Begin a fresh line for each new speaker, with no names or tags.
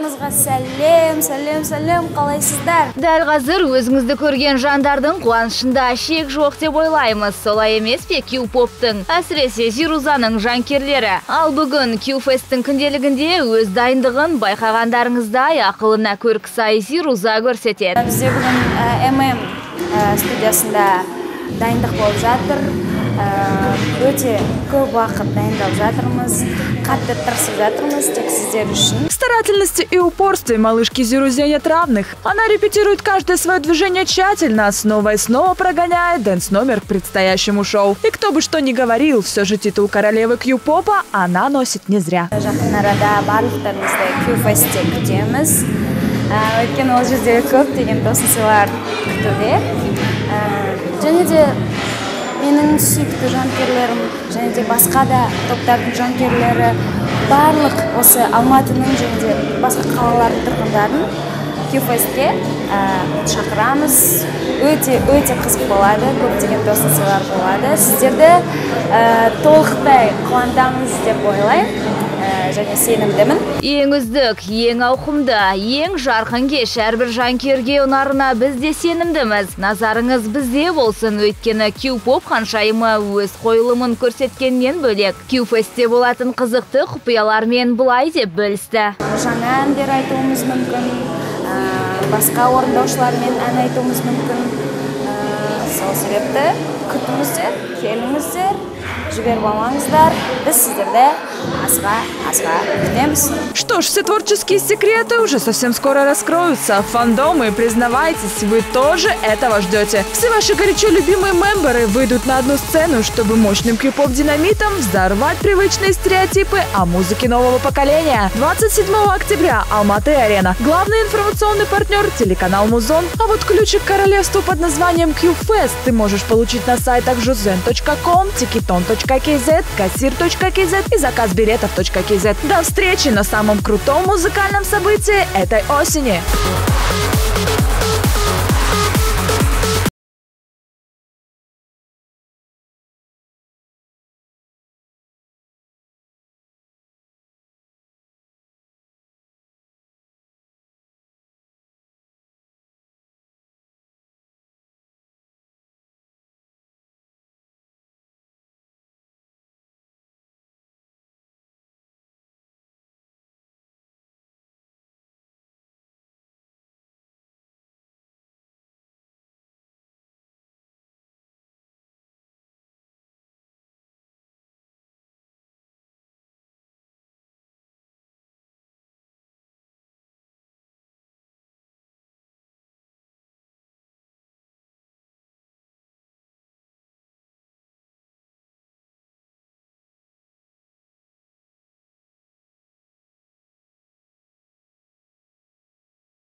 Барларыңызға сәлем, қалайсыздар?
Дәл қазір өзіңізді көрген жандардың қуанышында шек жоқ деп ойлаймыз. Солай емес пе Q-Pop'тың, әсіресе Зирузаның жанкерлері. Ал бүгін Q-Fest'тің күнделігінде өз дайындығын байқағандарыңыздай ақылына көркі сай Зируза көрсетеді.
Бізде бүгін студиясында дайындық болып жатыр. Өте көп уақыт дайындалып жатырмыз, қатты тырысып жатырмыз тек сіздер үшін.
Старательности и упорстве малышки Зирузе нет равных. Она репетирует каждое свое движение тщательно, снова и снова прогоняет дэнс-номер к предстоящему шоу. И кто бы что ни говорил, все же титул королевы Q-попа она носит не зря.
Жақын арада барлықтарыңызды Q-Fest'те күтеміз. Өйткені ол жерде көптеген тосынсыйлар күтуде. Және де менің сүйікті жанкерлерім, және де басқа да топтардың жанкерлері, барлық осы Алматының және де басқа қалалардың тұрғындарын Q-Fest'ке шақырамыз. Өте қызық болады, көптеген тосынсыйлар болады. Сіздерді толықтай қуантамыз деп ойлаймын. Және сенімдімін.
Ең үздік, ең ауқымды, ең жарқын кеш әрбір жанкерге ұнарына біз де сенімдіміз. Назарыңыз бізде болсын, өйткені Q-Pop ханшайымы өз қойылымын көрсеткеннен бөлек Q-Fest'те болатын қызықты құпиялармен бұлай деп бөлісті.
Жаңа әндер айтуымыз мүмкін, басқа орындаушылармен ән айтуымыз мүмкін. Сол себепті күтіңіздер, келіңіздер, жіберіп алмаңыздар, біз сіздерді асыға күтеміз.
Что ж, все творческие секреты уже совсем скоро раскроются. Фандомы, признавайтесь, вы тоже этого ждете. Все ваши горячо любимые мемберы выйдут на одну сцену, чтобы мощным Q-Pop-динамитом взорвать привычные стереотипы о музыке нового поколения. 27 октября Алматы-Арена. Главный информационный партнер – телеканал Музон. А вот ключик к королевству под названием Q-Fest ты можешь получить на сайтах juzen.com, tikiton.kz, kassir.kz и заказбилетов.kz. До встречи на самом крутом музыкальном событии этой осени!